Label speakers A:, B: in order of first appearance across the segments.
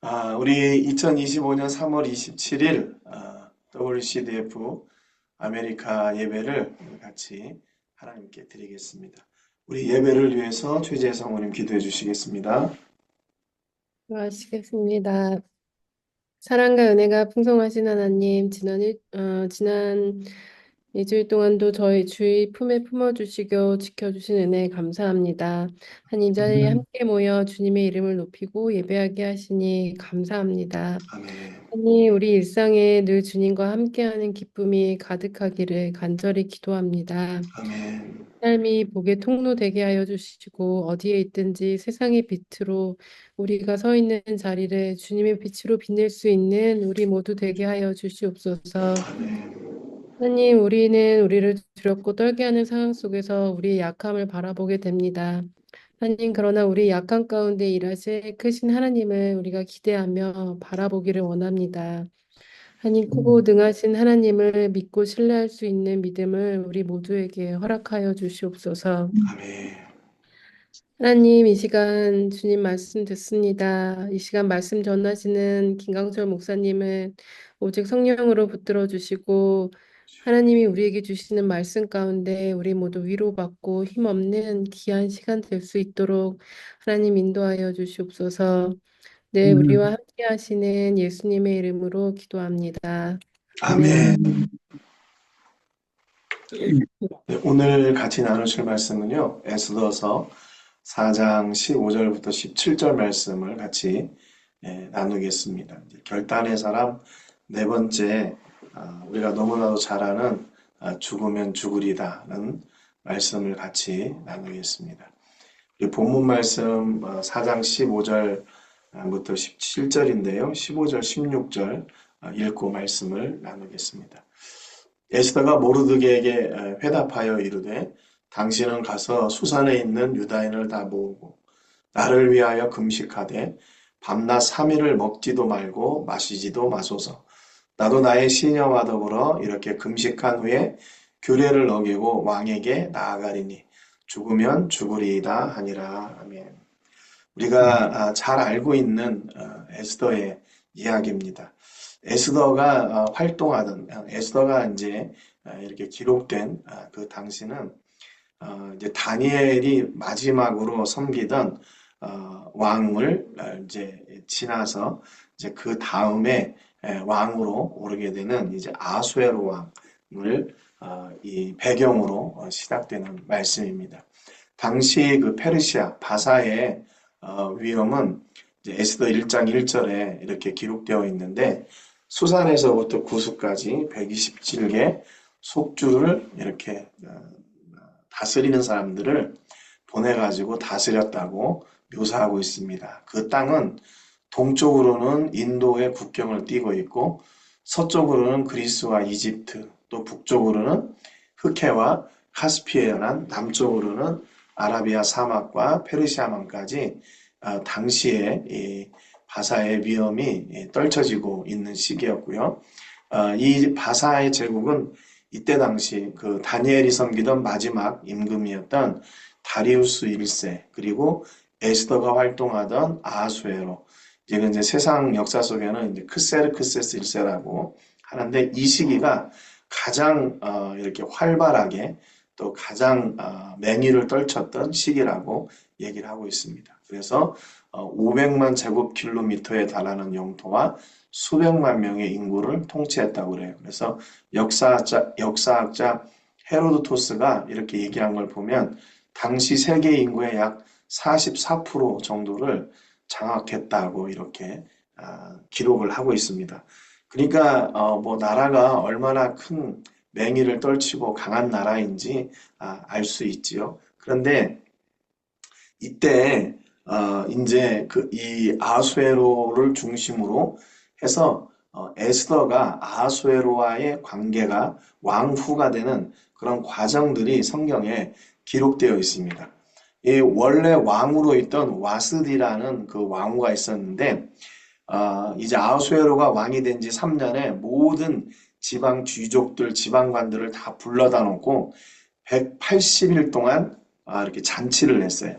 A: 우리 2025년 3월 27일 WCDF 아메리카 예배를 같이 하나님께 드리겠습니다. 우리 예배를 위해서 최재 성우님 기도해 주시겠습니다.
B: 하시겠습니다. 사랑과 은혜가 풍성하신 하나님, 지난 일주일 동안도 저희 주의 품에 품어주시고 지켜주신 은혜에 감사합니다. 한 이 자리에 함께 모여 주님의 이름을 높이고 예배하게 하시니 감사합니다.
A: 아멘.
B: 하나님, 우리 일상에 늘 주님과 함께하는 기쁨이 가득하기를 간절히 기도합니다.
A: 아멘.
B: 삶이 복의 통로 되게 하여 주시고 어디에 있든지 세상의 빛으로 우리가 서 있는 자리를 주님의 빛으로 빛낼 수 있는 우리 모두 되게 하여 주시옵소서.
A: 아멘.
B: 하나님, 우리는 우리를 두렵고 떨게 하는 상황 속에서 우리의 약함을 바라보게 됩니다. 하나님, 그러나 우리 약함 가운데 일하실 크신 하나님을 우리가 기대하며 바라보기를 원합니다. 하나님, 크고 능하신 하나님을 믿고 신뢰할 수 있는 믿음을 우리 모두에게 허락하여 주시옵소서.
A: 아멘.
B: 하나님, 이 시간 주님 말씀 듣습니다. 이 시간 말씀 전하시는 김강철 목사님을 오직 성령으로 붙들어 주시고 하나님이 우리에게 주시는 말씀 가운데 우리 모두 위로받고 힘없는 귀한 시간 될 수 있도록 하나님 인도하여 주시옵소서. 네, 우리와 함께 하시는 예수님의 이름으로 기도합니다. 아멘.
A: 아멘. 네, 오늘 같이 나누실 말씀은요, 에스더서 4장 15절부터 17절 말씀을 같이 나누겠습니다. 이제 결단의 사람 네 번째, 우리가 너무나도 잘 아는 죽으면 죽으리다는 말씀을 같이 나누겠습니다. 우리 본문 말씀 4장 15절부터 17절인데요. 15절, 16절 읽고 말씀을 나누겠습니다. 에스더가 모르드게에게 회답하여 이르되 당신은 가서 수산에 있는 유다인을 다 모으고 나를 위하여 금식하되 밤낮 3일을 먹지도 말고 마시지도 마소서. 나도 나의 시녀와 더불어 이렇게 금식한 후에 규례를 어기고 왕에게 나아가리니 죽으면 죽으리이다 하니라. 아멘. 우리가 잘 알고 있는 에스더의 이야기입니다. 에스더가 활동하던 에스더가 이제 이렇게 기록된 그 당시는 이제 다니엘이 마지막으로 섬기던 왕을 이제 지나서 이제 그 다음에 왕으로 오르게 되는 이제 아수에로 왕을 이 배경으로 시작되는 말씀입니다. 당시 그 페르시아 바사의 위험은 이제 에스더 1장 1절에 이렇게 기록되어 있는데 수산에서부터 구스까지 127개 속주를 이렇게 다스리는 사람들을 보내가지고 다스렸다고 묘사하고 있습니다. 그 땅은 동쪽으로는 인도의 국경을 띠고 있고 서쪽으로는 그리스와 이집트, 또 북쪽으로는 흑해와 카스피에 연안, 남쪽으로는 아라비아 사막과 페르시아만까지 당시에 이 바사의 위험이 떨쳐지고 있는 시기였고요. 이 바사의 제국은 이때 당시 그 다니엘이 섬기던 마지막 임금이었던 다리우스 1세 그리고 에스더가 활동하던 아하수에로 이제 세상 역사 속에는 이제 크세르크세스 1세라고 하는데 이 시기가 가장 이렇게 활발하게 또 가장 맹위를 떨쳤던 시기라고 얘기를 하고 있습니다. 그래서 500만 제곱킬로미터에 달하는 영토와 수백만 명의 인구를 통치했다고 그래요. 그래서 역사학자 헤로도토스가 이렇게 얘기한 걸 보면 당시 세계 인구의 약 44% 정도를 장악했다고 이렇게 기록을 하고 있습니다. 그러니까 뭐 나라가 얼마나 큰 맹위를 떨치고 강한 나라인지 알 수 있지요. 그런데 이때 이제 그 이 아수에로를 중심으로 해서 에스더가 아수에로와의 관계가 왕후가 되는 그런 과정들이 성경에 기록되어 있습니다. 이 원래 왕으로 있던 와스디라는 그 왕후가 있었는데 이제 아수에로가 왕이 된 지 3년에 모든 지방 귀족들, 지방관들을 다 불러다 놓고 180일 동안 이렇게 잔치를 했어요.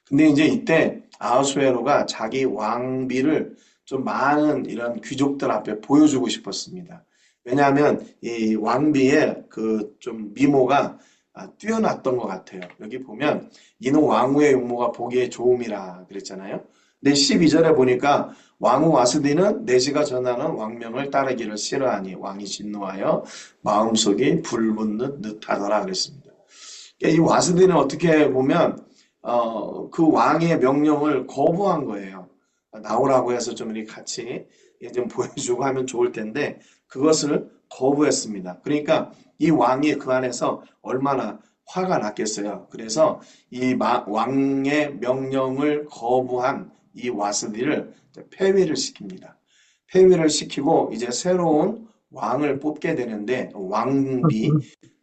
A: 근데 이제 이때 아하수에로가 자기 왕비를 좀 많은 이런 귀족들 앞에 보여주고 싶었습니다. 왜냐하면 이 왕비의 그 좀 미모가 뛰어났던 것 같아요. 여기 보면 이는 왕후의 용모가 보기에 좋음이라 그랬잖아요. 근데 12절에 보니까 왕후 와스디는 내시가 전하는 왕명을 따르기를 싫어하니 왕이 진노하여 마음속이 불붙는 듯하더라 그랬습니다. 이 와스디는 어떻게 보면 그 왕의 명령을 거부한 거예요. 나오라고 해서 좀 이렇게 같이 좀 보여주고 하면 좋을 텐데 그것을 거부했습니다. 그러니까 이 왕이 그 안에서 얼마나 화가 났겠어요. 그래서 이 왕의 명령을 거부한 이 와스디를 폐위를 시킵니다. 폐위를 시키고 이제 새로운 왕을 뽑게 되는데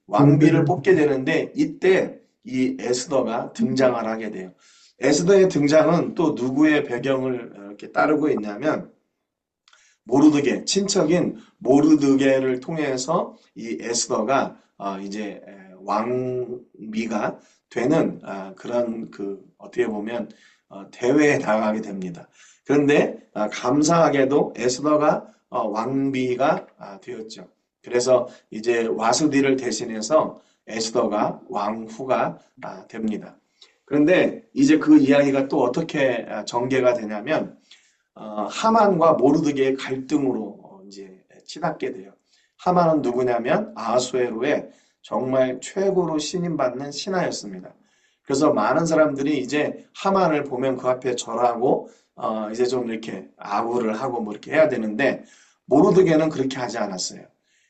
A: 왕비를 뽑게 되는데 이때 이 에스더가 등장을 하게 돼요. 에스더의 등장은 또 누구의 배경을 이렇게 따르고 있냐면 모르드게, 친척인 모르드게를 통해서 이 에스더가 이제 왕비가 되는 그런 그 어떻게 보면 대회에 나가게 됩니다. 그런데 감사하게도 에스더가 왕비가 되었죠. 그래서 이제 와스디를 대신해서 에스더가 왕후가 됩니다. 그런데 이제 그 이야기가 또 어떻게 전개가 되냐면 하만과 모르드게의 갈등으로 이제 치닫게 돼요. 하만은 누구냐면 아수에로의 정말 최고로 신임받는 신하였습니다. 그래서 많은 사람들이 이제 하만을 보면 그 앞에 절하고 이제 좀 이렇게 아우를 하고 뭐 이렇게 해야 되는데 모르드게는 그렇게 하지 않았어요.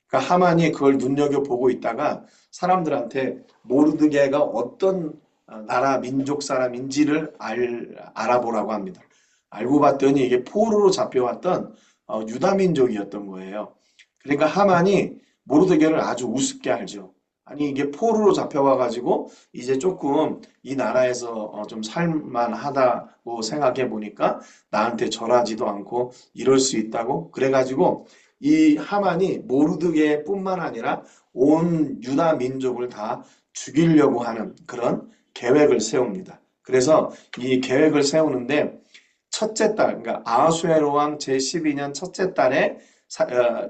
A: 그러니까 하만이 그걸 눈여겨보고 있다가 사람들한테 모르드게가 어떤 나라 민족 사람인지를 알아보라고 합니다. 알고 봤더니 이게 포로로 잡혀왔던 유다 민족이었던 거예요. 그러니까 하만이 모르드게를 아주 우습게 알죠. 아니 이게 포로로 잡혀와가지고 이제 조금 이 나라에서 좀 살만하다고 생각해 보니까 나한테 절하지도 않고 이럴 수 있다고 그래가지고 이 하만이 모르드게뿐만 아니라 온 유다 민족을 다 죽이려고 하는 그런 계획을 세웁니다. 그래서 이 계획을 세우는데 첫째 달, 그러니까 아하수에로 왕 제12년 첫째 달에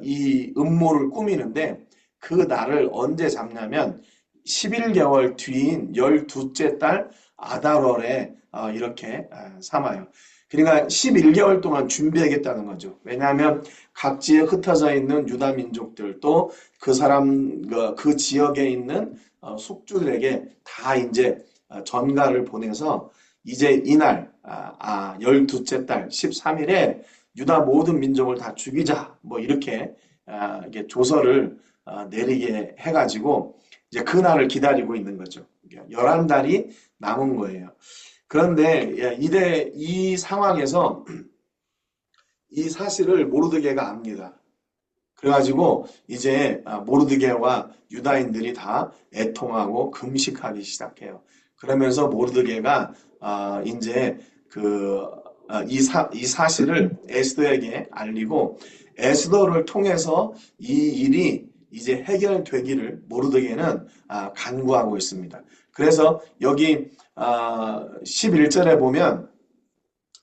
A: 이 음모를 꾸미는데 그 날을 언제 잡냐면 11개월 뒤인 12째 달 아달월에 이렇게 삼아요. 그러니까 11개월 동안 준비하겠다는 거죠. 왜냐하면 각지에 흩어져 있는 유다 민족들 또 그 사람 그 지역에 있는 숙주들에게 다 이제 전가를 보내서 이제 이날 12째 달 13일에 유다 모든 민족을 다 죽이자 뭐 이렇게 이게 조서를 내리게 해가지고 이제 그날을 기다리고 있는 거죠. 11달이 남은 거예요. 그런데 이 상황에서 이 사실을 모르드게가 압니다. 그래가지고 이제 모르드게와 유다인들이 다 애통하고 금식하기 시작해요. 그러면서 모르드게가 이제 이 사실을 에스더에게 알리고 에스더를 통해서 이 일이 이제 해결되기를 모르드게는 간구하고 있습니다. 그래서 여기 11절에 보면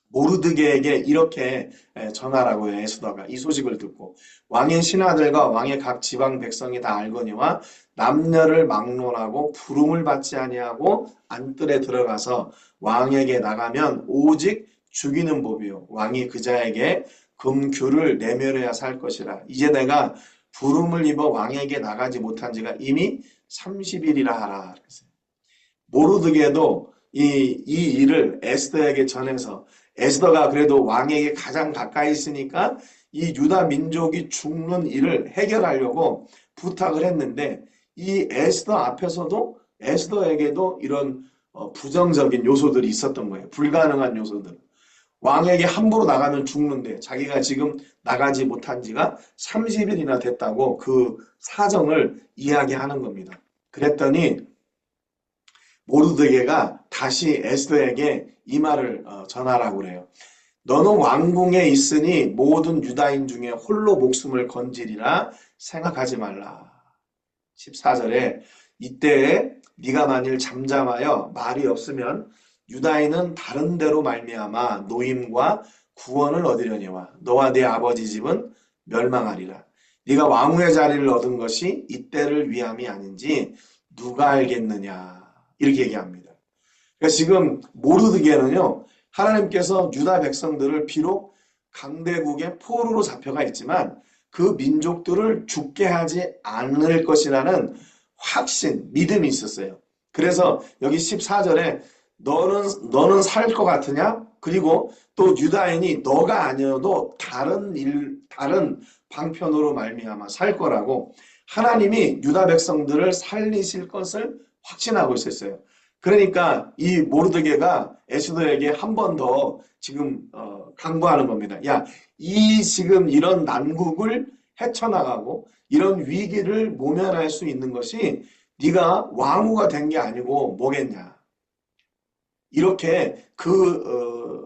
A: 모르드게에게 이렇게 전하라고 해요. 에스더가 이 소식을 듣고 왕의 신하들과 왕의 각 지방 백성이 다 알거니와 남녀를 막론하고 부름을 받지 아니하고 안뜰에 들어가서 왕에게 나가면 오직 죽이는 법이요 왕이 그자에게 금규를 내밀어야 살 것이라. 이제 내가 부름을 입어 왕에게 나가지 못한 지가 이미 30일이라 하라. 모르드게도 이 일을 에스더에게 전해서 에스더가 그래도 왕에게 가장 가까이 있으니까 이 유다 민족이 죽는 일을 해결하려고 부탁을 했는데 이 에스더 앞에서도 에스더에게도 이런 부정적인 요소들이 있었던 거예요. 불가능한 요소들. 왕에게 함부로 나가면 죽는데 자기가 지금 나가지 못한 지가 30일이나 됐다고 그 사정을 이야기하는 겁니다. 그랬더니 모르드게가 다시 에스더에게 이 말을 전하라고 그래요. 너는 왕궁에 있으니 모든 유다인 중에 홀로 목숨을 건지리라 생각하지 말라. 14절에 이때에 네가 만일 잠잠하여 말이 없으면 유다인은 다른 데로 말미암아 노임과 구원을 얻으려니와 너와 네 아버지 집은 멸망하리라. 네가 왕후의 자리를 얻은 것이 이때를 위함이 아닌지 누가 알겠느냐. 이렇게 얘기합니다. 그러니까 지금 모르드게는요, 하나님께서 유다 백성들을 비록 강대국의 포로로 잡혀가 있지만 그 민족들을 죽게 하지 않을 것이라는 확신, 믿음이 있었어요. 그래서 여기 14절에 너는 살 것 같으냐? 그리고 또 유다인이 너가 아니어도 다른 방편으로 말미암아 살 거라고 하나님이 유다 백성들을 살리실 것을 확신하고 있었어요. 그러니까 이 모르드게가 에스더에게 한 번 더 지금 강구하는 겁니다. 야, 이 지금 이런 난국을 헤쳐나가고 이런 위기를 모면할 수 있는 것이 네가 왕후가 된 게 아니고 뭐겠냐. 이렇게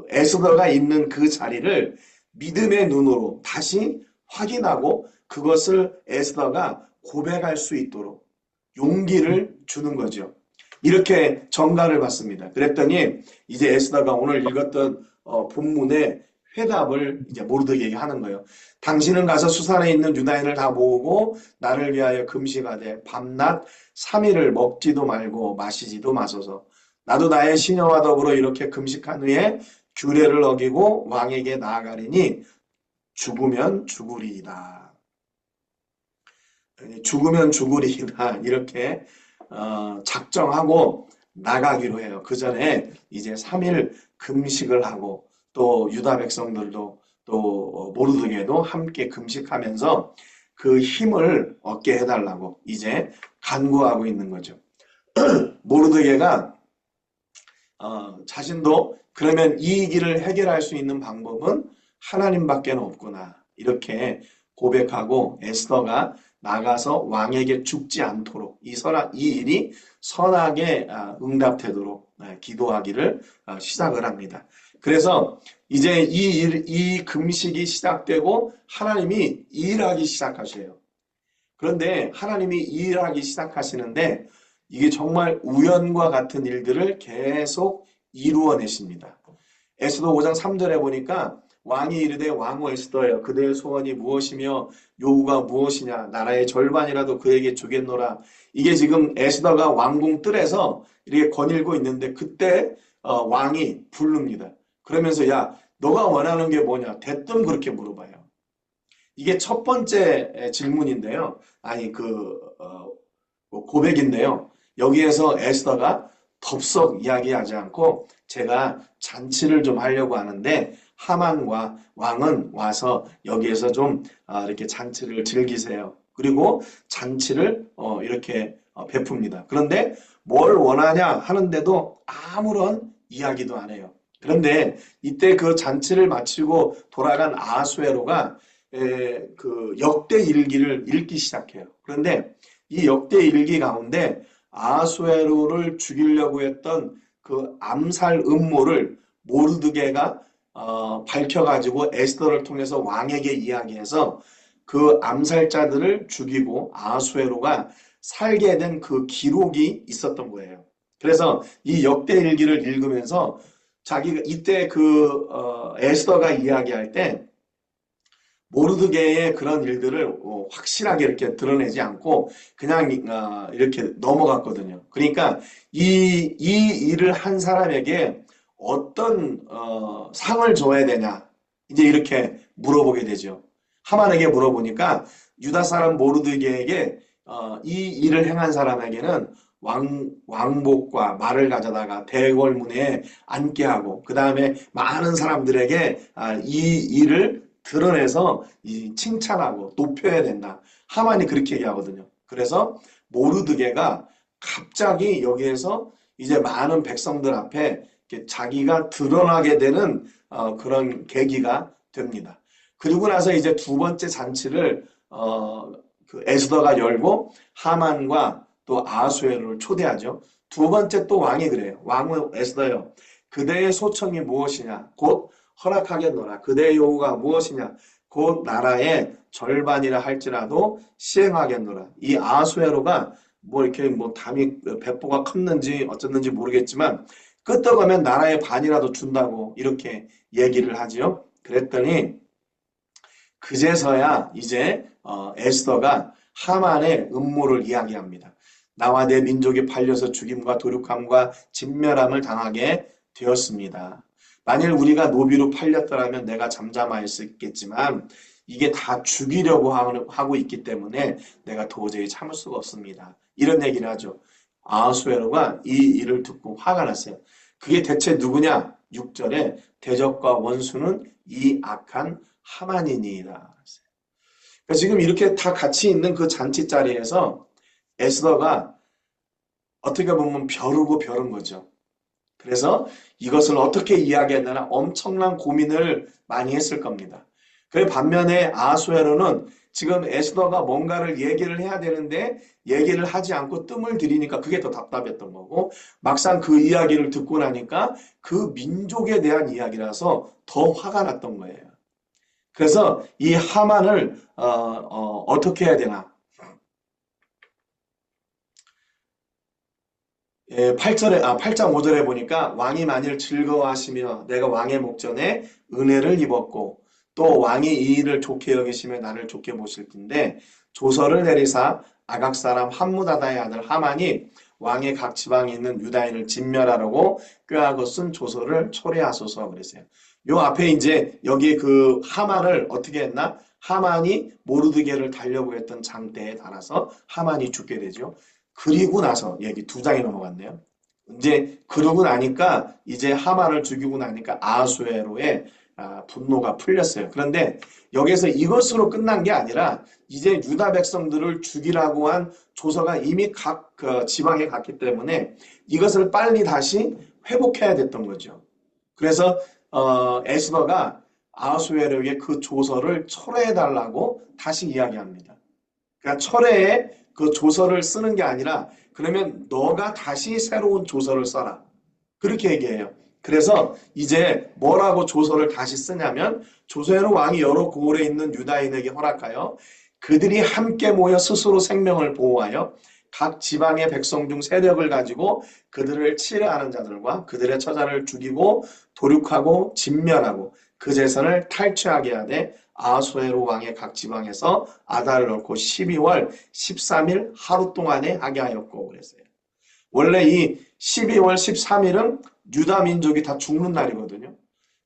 A: 에스더가 있는 그 자리를 믿음의 눈으로 다시 확인하고 그것을 에스더가 고백할 수 있도록 용기를 주는 거죠. 이렇게 전가를 받습니다. 그랬더니 이제 에스더가 오늘 읽었던 본문의 회답을 이제 모르드게에게 하는 거예요. 당신은 가서 수산에 있는 유다인을 다 모으고 나를 위하여 금식하되 밤낮 3일을 먹지도 말고 마시지도 마소서. 나도 나의 시녀와 더불어 이렇게 금식한 후에 규례를 어기고 왕에게 나아가리니 죽으면 죽으리이다. 죽으면 죽으리이다. 이렇게 작정하고 나가기로 해요. 그 전에 이제 3일 금식을 하고 또 유다 백성들도 또 모르드게도 함께 금식하면서 그 힘을 얻게 해달라고 이제 간구하고 있는 거죠. 모르드게가 자신도 그러면 이 길을 해결할 수 있는 방법은 하나님밖에 없구나 이렇게 고백하고 에스더가 나가서 왕에게 죽지 않도록 이 일이 선하게 응답되도록 기도하기를 시작을 합니다. 그래서 이제 이 금식이 시작되고 하나님이 일하기 시작하셔요. 그런데 하나님이 일하기 시작하시는데 이게 정말 우연과 같은 일들을 계속 이루어내십니다. 에스더 5장 3절에 보니까 왕이 이르되 왕후 에스더여 그대의 소원이 무엇이며 요구가 무엇이냐 나라의 절반이라도 그에게 주겠노라. 이게 지금 에스더가 왕궁 뜰에서 이렇게 거닐고 있는데 그때 왕이 부릅니다. 그러면서 야 너가 원하는 게 뭐냐 대뜸 그렇게 물어봐요. 이게 첫 번째 질문인데요. 아니 고백인데요. 여기에서 에스더가 덥석 이야기하지 않고 제가 잔치를 좀 하려고 하는데 하만과 왕은 와서 여기에서 좀 이렇게 잔치를 즐기세요. 그리고 잔치를 이렇게 베풉니다. 그런데 뭘 원하냐 하는데도 아무런 이야기도 안 해요. 그런데 이때 그 잔치를 마치고 돌아간 아수에로가 그 역대 일기를 읽기 시작해요. 그런데 이 역대 일기 가운데 아수에로를 죽이려고 했던 그 암살 음모를 모르드게가 밝혀가지고 에스더를 통해서 왕에게 이야기해서 그 암살자들을 죽이고 아수에로가 살게 된 그 기록이 있었던 거예요. 그래서 이 역대 일기를 읽으면서 자기가 이때 에스더가 이야기할 때 모르드게의 그런 일들을 확실하게 이렇게 드러내지 않고 그냥 이렇게 넘어갔거든요. 그러니까 이 일을 한 사람에게 어떤 상을 줘야 되냐 이제 이렇게 물어보게 되죠. 하만에게 물어보니까 유다 사람 모르드게에게 이 일을 행한 사람에게는 왕복과 말을 가져다가 대궐문에 앉게 하고 그 다음에 많은 사람들에게 이 일을 드러내서 칭찬하고 높여야 된다. 하만이 그렇게 얘기하거든요. 그래서 모르드게가 갑자기 여기에서 이제 많은 백성들 앞에 자기가 드러나게 되는 그런 계기가 됩니다. 그리고 나서 이제 두 번째 잔치를 그 에스더가 열고 하만과 또 아수에로를 초대하죠. 두 번째 또 왕이 그래요. 왕은 에스더요. 그대의 소청이 무엇이냐? 곧 허락하겠노라. 그대의 요구가 무엇이냐? 곧 나라의 절반이라 할지라도 시행하겠노라. 이 아수에로가 뭐 이렇게 뭐 담이 배포가 컸는지 어쩌는지 모르겠지만 끄떡하면 나라의 반이라도 준다고 이렇게 얘기를 하지요. 그랬더니 그제서야 이제 에스더가 하만의 음모를 이야기합니다. 나와 내 민족이 팔려서 죽임과 도륙함과 진멸함을 당하게 되었습니다. 만일 우리가 노비로 팔렸더라면 내가 잠잠하였겠지만 이게 다 죽이려고 하고 있기 때문에 내가 도저히 참을 수가 없습니다. 이런 얘기를 하죠. 아하수에로가 이 일을 듣고 화가 났어요. 그게 대체 누구냐? 6절에 대적과 원수는 이 악한 하만이니이다. 그러니까 지금 이렇게 다 같이 있는 그 잔치 자리에서 에스더가 어떻게 보면 벼르고 벼른 거죠. 그래서 이것을 어떻게 이야기했나 엄청난 고민을 많이 했을 겁니다. 그 반면에 아하수에로는 지금 에스더가 뭔가를 얘기를 해야 되는데 얘기를 하지 않고 뜸을 들이니까 그게 더 답답했던 거고 막상 그 이야기를 듣고 나니까 그 민족에 대한 이야기라서 더 화가 났던 거예요. 그래서 이 하만을 어떻게 해야 되나? 8장 5절에 보니까 왕이 만일 즐거워하시며 내가 왕의 목전에 은혜를 입었고 또 왕이 이 일을 좋게 여기시며 나를 좋게 보실 텐데 조서를 내리사 아각 사람 함무다다의 아들 하만이 왕의 각 지방에 있는 유다인을 진멸하라고 꾀하고 쓴 조서를 초래하소서 그랬어요. 요 앞에 이제 여기 그 하만을 어떻게 했나? 하만이 모르드게를 달려고 했던 장대에 달아서 하만이 죽게 되죠. 그리고 나서 여기 2장이 넘어갔네요. 이제 그러고 나니까 이제 하만을 죽이고 나니까 아하수에로의 분노가 풀렸어요. 그런데 여기서 이것으로 끝난 게 아니라 이제 유다 백성들을 죽이라고 한 조서가 이미 각 지방에 갔기 때문에 이것을 빨리 다시 회복해야 됐던 거죠. 그래서 에스더가 아하수에로에게 그 조서를 철회해달라고 다시 이야기합니다. 그러니까 철회에 그 조서를 쓰는 게 아니라 그러면 너가 다시 새로운 조서를 써라. 그렇게 얘기해요. 그래서 이제 뭐라고 조서를 다시 쓰냐면 조서에는 왕이 여러 고을에 있는 유다인에게 허락하여 그들이 함께 모여 스스로 생명을 보호하여 각 지방의 백성 중 세력을 가지고 그들을 치려하는 자들과 그들의 처자를 죽이고 도륙하고 진멸하고 그 재산을 탈취하게 하되 아하수에로 왕의 각 지방에서 아달을 넣고 12월 13일 하루 동안에 하게 하였고 그랬어요. 원래 이 12월 13일은 유다 민족이 다 죽는 날이거든요.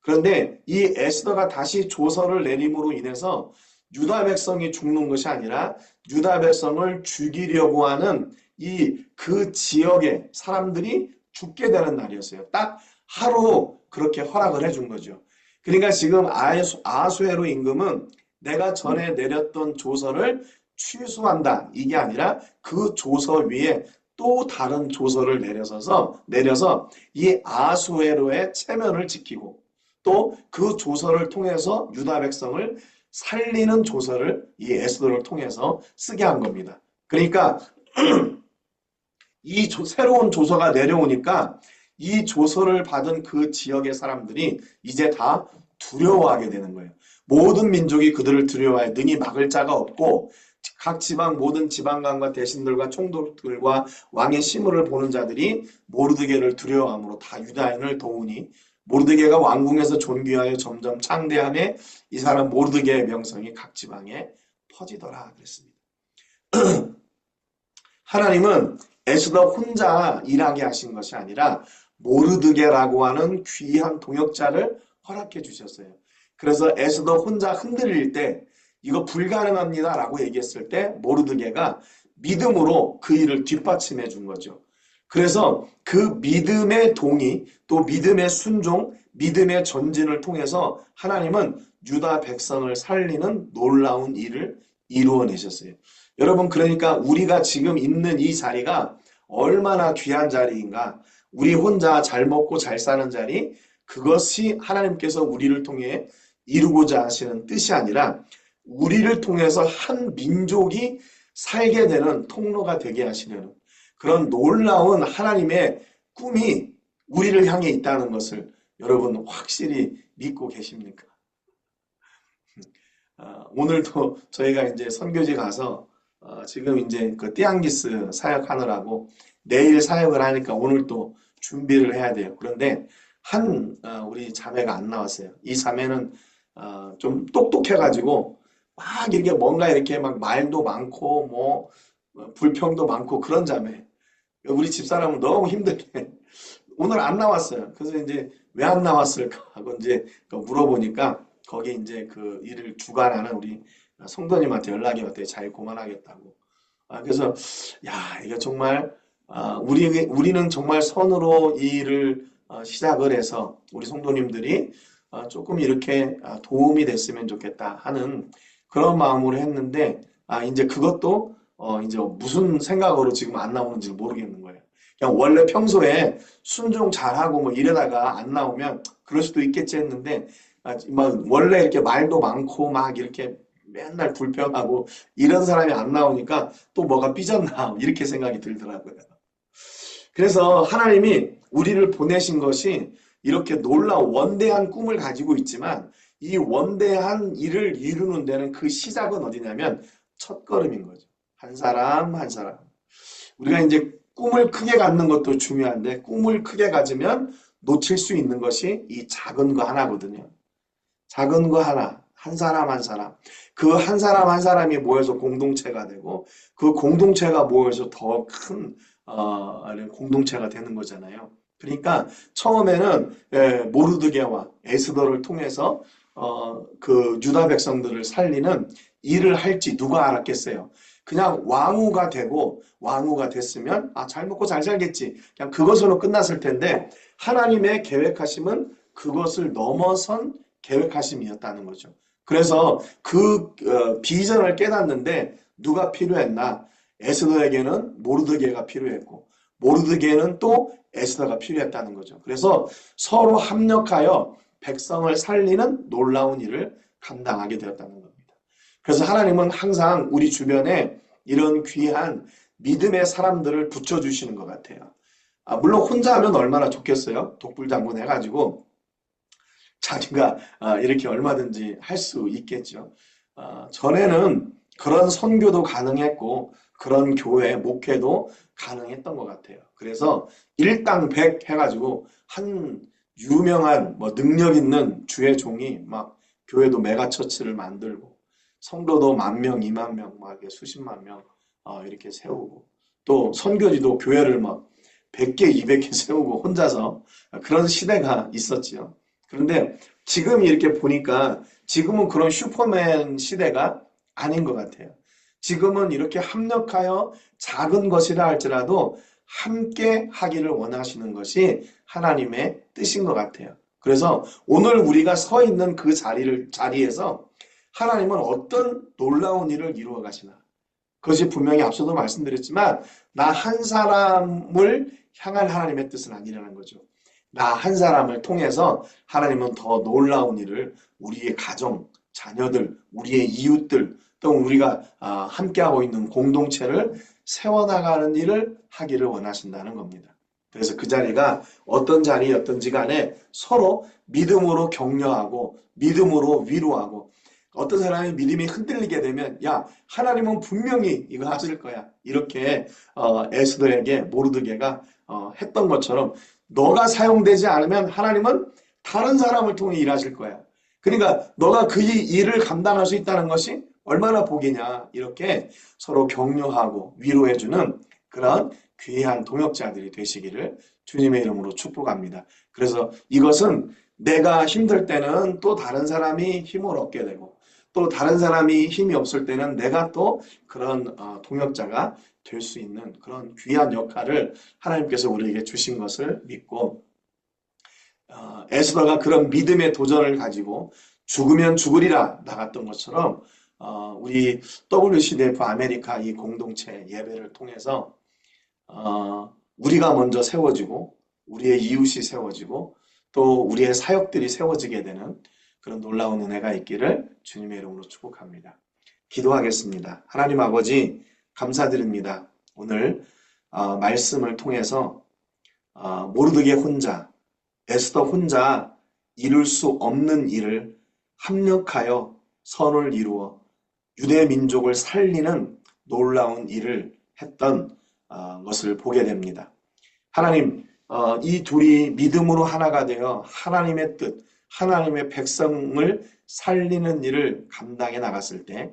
A: 그런데 이 에스더가 다시 조서를 내림으로 인해서 유다 백성이 죽는 것이 아니라 유다 백성을 죽이려고 하는 이 그 지역의 사람들이 죽게 되는 날이었어요. 딱 하루 그렇게 허락을 해준 거죠. 그러니까 지금 아하수에로 임금은 내가 전에 내렸던 조서를 취소한다. 이게 아니라 그 조서 위에 또 다른 조서를 내려서 이 아하수에로의 체면을 지키고 또 그 조서를 통해서 유다 백성을 살리는 조서를 이 에스더를 통해서 쓰게 한 겁니다. 그러니까 이 새로운 조서가 내려오니까 이 조서를 받은 그 지역의 사람들이 이제 다 두려워하게 되는 거예요. 모든 민족이 그들을 두려워해 능히 막을 자가 없고 각 지방 모든 지방관과 대신들과 총독들과 왕의 시무를 보는 자들이 모르드게를 두려워함으로 다 유다인을 도우니 모르드게가 왕궁에서 존귀하여 점점 창대함에 이 사람 모르드게의 명성이 각 지방에 퍼지더라 그랬습니다. 하나님은 에스더 혼자 일하게 하신 것이 아니라 모르드게라고 하는 귀한 동역자를 허락해 주셨어요. 그래서 에스더 혼자 흔들릴 때 이거 불가능합니다 라고 얘기했을 때 모르드게가 믿음으로 그 일을 뒷받침해 준 거죠. 그래서 그 믿음의 동의 또 믿음의 순종 믿음의 전진을 통해서 하나님은 유다 백성을 살리는 놀라운 일을 이루어내셨어요. 여러분 그러니까 우리가 지금 있는 이 자리가 얼마나 귀한 자리인가. 우리 혼자 잘 먹고 잘 사는 자리 그것이 하나님께서 우리를 통해 이루고자 하시는 뜻이 아니라 우리를 통해서 한 민족이 살게 되는 통로가 되게 하시는 그런 놀라운 하나님의 꿈이 우리를 향해 있다는 것을 여러분 확실히 믿고 계십니까? 오늘도 저희가 이제 선교지 가서 지금 이제 그 띠앙기스 사역하느라고 내일 사역을 하니까 오늘 또 준비를 해야 돼요. 그런데 우리 자매가 안 나왔어요. 이 자매는 좀 똑똑해가지고 막 이렇게 뭔가 이렇게 막 말도 많고 불평도 많고 그런 자매. 우리 집사람은 너무 힘들게 오늘 안 나왔어요. 그래서 이제 왜 안 나왔을까 하고 이제 그 물어보니까 거기 이제 그 일을 주관하는 우리 성도님한테 연락이 왔대요. 자기 그만하겠다고. 그래서 야, 이게 정말 우리는 정말 선으로 이 일을 시작을 해서 우리 성도님들이 조금 이렇게 도움이 됐으면 좋겠다 하는 그런 마음으로 했는데 이제 그것도 이제 무슨 생각으로 지금 안 나오는지 모르겠는 거예요. 그냥 원래 평소에 순종 잘하고 뭐 이러다가 안 나오면 그럴 수도 있겠지 했는데 막 원래 이렇게 말도 많고 막 이렇게 맨날 불평하고 이런 사람이 안 나오니까 또 뭐가 삐졌나 이렇게 생각이 들더라고요. 그래서 하나님이 우리를 보내신 것이 이렇게 놀라운 원대한 꿈을 가지고 있지만 이 원대한 일을 이루는 데는 그 시작은 어디냐면 첫걸음인 거죠. 한 사람 한 사람. 우리가 이제 꿈을 크게 갖는 것도 중요한데 꿈을 크게 가지면 놓칠 수 있는 것이 이 작은 거 하나거든요. 작은 거 하나, 한 사람 한 사람. 그 한 사람 한 사람이 모여서 공동체가 되고 그 공동체가 모여서 더 큰 공동체가 되는 거잖아요. 그러니까 처음에는 모르드게와 에스더를 통해서 그 유다 백성들을 살리는 일을 할지 누가 알았겠어요. 그냥 왕후가 되고 왕후가 됐으면 잘 먹고 잘 살겠지. 그냥 그것으로 끝났을 텐데 하나님의 계획하심은 그것을 넘어선 계획하심이었다는 거죠. 그래서 그 비전을 깨닫는데 누가 필요했나? 에스더에게는 모르드게가 필요했고 모르드게는 또 에스더가 필요했다는 거죠. 그래서 서로 합력하여 백성을 살리는 놀라운 일을 감당하게 되었다는 겁니다. 그래서 하나님은 항상 우리 주변에 이런 귀한 믿음의 사람들을 붙여주시는 것 같아요. 물론 혼자 하면 얼마나 좋겠어요? 독불장군 해가지고 자기가 이렇게 얼마든지 할 수 있겠죠. 전에는 그런 선교도 가능했고 그런 교회 목회도 가능했던 것 같아요. 그래서 일당백 해가지고 한 유명한 뭐 능력 있는 주의 종이 막 교회도 메가처치를 만들고 성도도 10,000명, 20,000명, 막 이렇게 수십만 명 이렇게 세우고 또 선교지도 교회를 막 100개, 200개 세우고 혼자서 그런 시대가 있었지요. 그런데 지금 이렇게 보니까 지금은 그런 슈퍼맨 시대가 아닌 것 같아요. 지금은 이렇게 합력하여 작은 것이라 할지라도 함께 하기를 원하시는 것이 하나님의 뜻인 것 같아요. 그래서 오늘 우리가 서 있는 그 자리에서 하나님은 어떤 놀라운 일을 이루어 가시나. 그것이 분명히 앞서도 말씀드렸지만 나 한 사람을 향한 하나님의 뜻은 아니라는 거죠. 나 한 사람을 통해서 하나님은 더 놀라운 일을 우리의 가정, 자녀들, 우리의 이웃들, 또 우리가 함께하고 있는 공동체를 세워나가는 일을 하기를 원하신다는 겁니다. 그래서 그 자리가 어떤 자리였든지 간에 서로 믿음으로 격려하고 믿음으로 위로하고 어떤 사람이 믿음이 흔들리게 되면 야 하나님은 분명히 이거 하실 거야 이렇게 에스더에게 모르드게가 했던 것처럼 너가 사용되지 않으면 하나님은 다른 사람을 통해 일하실 거야. 그러니까 너가 그 일을 감당할 수 있다는 것이 얼마나 복이냐 이렇게 서로 격려하고 위로해주는 그런 귀한 동역자들이 되시기를 주님의 이름으로 축복합니다. 그래서 이것은 내가 힘들 때는 또 다른 사람이 힘을 얻게 되고 또 다른 사람이 힘이 없을 때는 내가 또 그런 동역자가 될 수 있는 그런 귀한 역할을 하나님께서 우리에게 주신 것을 믿고 에스더가 그런 믿음의 도전을 가지고 죽으면 죽으리라 나갔던 것처럼 우리 WCDF 아메리카 이 공동체 예배를 통해서 우리가 먼저 세워지고 우리의 이웃이 세워지고 또 우리의 사역들이 세워지게 되는 그런 놀라운 은혜가 있기를 주님의 이름으로 축복합니다. 기도하겠습니다. 하나님 아버지 감사드립니다. 오늘 말씀을 통해서 모르드게 혼자 에스더 혼자 이룰 수 없는 일을 합력하여 선을 이루어 유대 민족을 살리는 놀라운 일을 했던 것을 보게 됩니다. 하나님, 이 둘이 믿음으로 하나가 되어 하나님의 뜻, 하나님의 백성을 살리는 일을 감당해 나갔을 때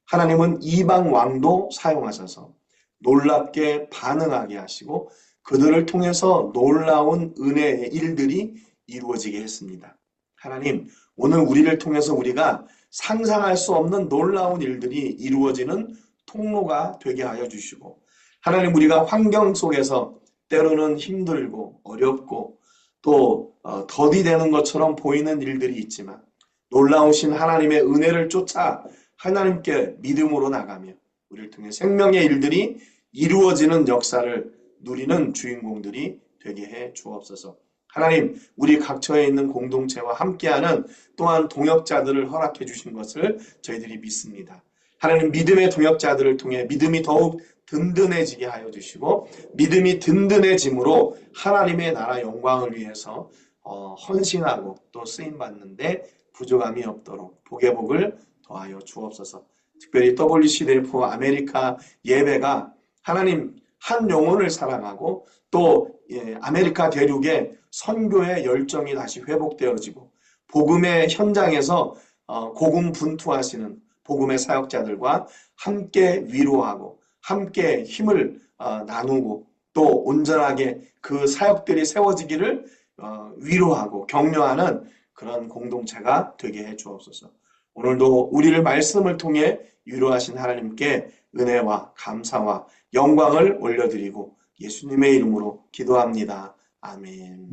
A: 하나님은 이방 왕도 사용하셔서 놀랍게 반응하게 하시고 그들을 통해서 놀라운 은혜의 일들이 이루어지게 했습니다. 하나님, 오늘 우리를 통해서 우리가 상상할 수 없는 놀라운 일들이 이루어지는 통로가 되게 하여 주시고 하나님 우리가 환경 속에서 때로는 힘들고 어렵고 또 더디 되는 것처럼 보이는 일들이 있지만 놀라우신 하나님의 은혜를 쫓아 하나님께 믿음으로 나가며 우리를 통해 생명의 일들이 이루어지는 역사를 누리는 주인공들이 되게 해 주옵소서. 하나님, 우리 각처에 있는 공동체와 함께하는 또한 동역자들을 허락해 주신 것을 저희들이 믿습니다. 하나님, 믿음의 동역자들을 통해 믿음이 더욱 든든해지게 하여 주시고 믿음이 든든해짐으로 하나님의 나라 영광을 위해서 헌신하고 또 쓰임받는데 부족함이 없도록 복의 복을 더하여 주옵소서. 특별히 WCDF 아메리카 예배가 하나님 한 영혼을 사랑하고 또 아메리카 대륙의 선교의 열정이 다시 회복되어지고 복음의 현장에서 고군분투하시는 복음의 사역자들과 함께 위로하고 함께 힘을 나누고 또 온전하게 그 사역들이 세워지기를 위로하고 격려하는 그런 공동체가 되게 해 주옵소서. 오늘도 우리를 말씀을 통해 위로하신 하나님께 은혜와 감사와 영광을 올려드리고 예수님의 이름으로 기도합니다. 아멘.